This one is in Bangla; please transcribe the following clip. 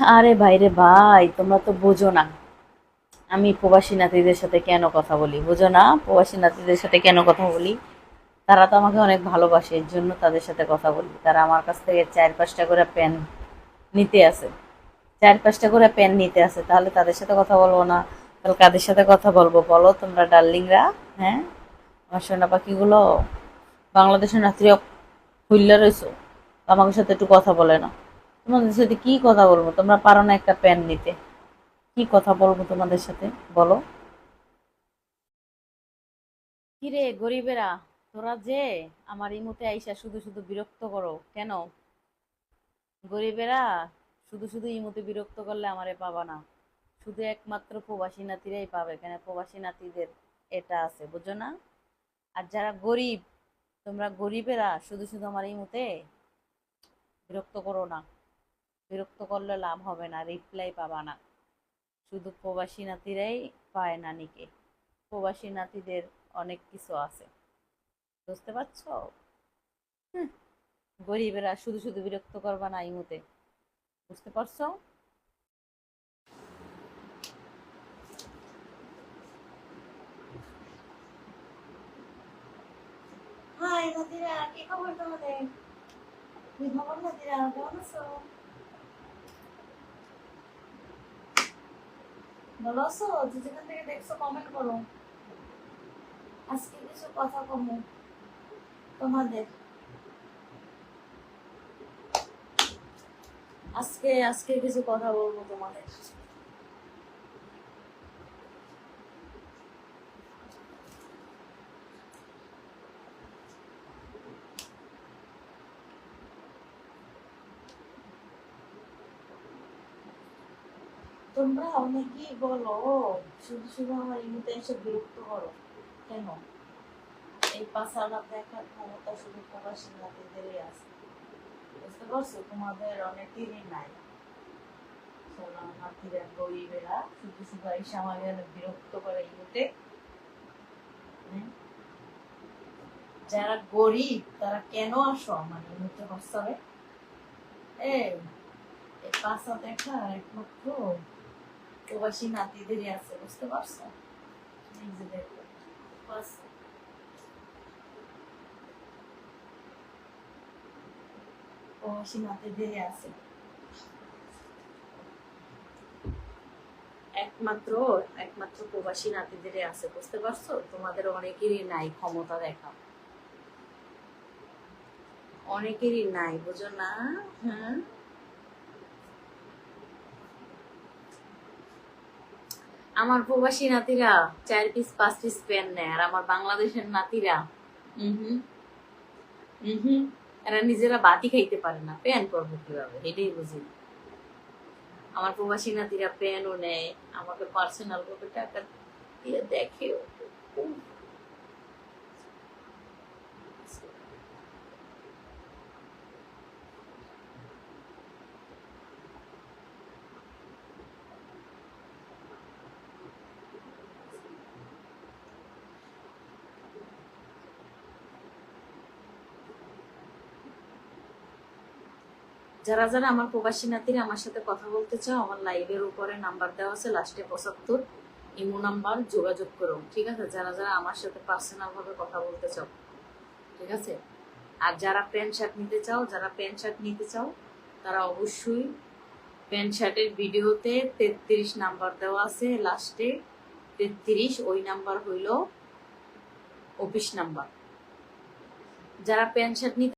আরে ভাইরে ভাই, তোমরা তো বোঝো না আমি প্রবাসী নাতিদের সাথে কেন কথা বলি। বোঝো না প্রবাসী নাতিদের সাথে কেন কথা বলি। তারা তো আমাকে অনেক ভালোবাসে, এর জন্য তাদের সাথে কথা বলি। তারা আমার কাছ থেকে 4-5টা করে পেন নিতে আসে, 4-5টা করে পেন নিতে আসে, তাহলে তাদের সাথে কথা বলবো না? তাহলে কাদের সাথে কথা বলবো বলো তোমরা ডার্লিংরা? হ্যাঁ, আমার সোনা পাখিগুলো, বাংলাদেশের নাতিরা খুললে রয়েছো, আমাদের সাথে একটু কথা বলে না। তোমাদের সাথে কি কথা বলবো? তোমরা পারো না একটা পেন নিতে? কি কথা বলবো তোমাদের সাথে বলো? কিরে গরিবেরা, তোরা যে আমার ইমুতে আইসা শুধু শুধু বিরক্ত করো কেন? গরিবেরা, শুধু শুধু ইমুতে বিরক্ত করলে আমারে পাবা না। শুধু একমাত্র প্রবাসী নাতিরাই পাবে, কেন প্রবাসী নাতিদের এটা আছে, বুঝো না? আর যারা গরিব, তোমরা গরিবেরা শুধু শুধু আমার ইমুতে বিরক্ত করো না। বিরক্ত করলে লাভ হবে না, রিপ্লাই পাবা না। শুধু প্রবাসী নাতিরাই পায় নানিকে। প্রবাসী নাতিদের অনেক কিছু আছে, বুঝতে পারছো? গরিবেরা শুধু শুধু বিরক্ত করবা না ইমুতে, বুঝতে পারছো? হাই নাদিরা, কি খবর তোমাদের? কি খবর নাদিরা, কেমন আছো? ভালো আছো? যে যেখান থেকে দেখছো কমেন্ট করো। আজকে কিছু কথা কমো তোমাদের। আজকে কিছু কথা বলবো তোমাদের। তোমরা অনেকেই বলো শুধু শুধু আমার ইমুতে এসে বিরক্ত করো কেন? এই পাশাটা দেখার ক্ষমতা শুধু প্রবাসী নারীদেরই আছে, বুঝতে পারছো? তোমাদের অনেকেরই নাই। সোনা নাতিরা গরিবেরা শুধু শুধু এসে আমাদের বিরক্ত করে ইমুতে। যারা গরিব তারা কেন আসো আমার নিতে হস্তাবে? এই এই পাশা দেখা একমাত্র প্রবাসী নাতিদেরই আছে, বুঝতে পারছো? এই যে দেখো পাশা, প্রবাসী নাতিদেরই আছে, একমাত্র একমাত্র প্রবাসী নাতিদেরই আছে, বুঝতে পারছো? তোমাদের অনেকেরই নাই ক্ষমতা দেখা, অনেকেরই নাই, বুঝো না? হ্যাঁ, আমার প্রবাসী নাতিরা 4 পিস 5 পিস পেন নেয়, আর আমার বাংলাদেশের নাতিরা হুম হুম এরা নিজেরা বাতি খাইতে পারে না, পেন করবো কিভাবে এটাই বুঝি না। আমার প্রবাসী নাতিরা পেনও নেয়, আমাকে পার্সোনাল ভাবে টাকা দিয়ে দেখেও। উফ, যারা যারা আমার প্রবাসী নাতিরা আমার সাথে কথা বলতে চাও, আমার লাইভের উপরে নাম্বার দেওয়া আছে, লাস্টে 75 ইমো নাম্বার, যোগাযোগ করো, ঠিক আছে? যারা যারা আমার সাথে পার্সোনাল ভাবে কথা বলতে চাও, ঠিক আছে? আর যারা প্যান্ট শার্ট নিতে চাও, যারা প্যান্ট শার্ট নিতে চাও, তারা অবশ্যই প্যান্ট শার্টের ভিডিওতে 33 নাম্বার দেওয়া আছে, লাস্টে 33, ওই নাম্বার হইল অফিস নাম্বার। যারা প্যান্ট শার্ট নিতে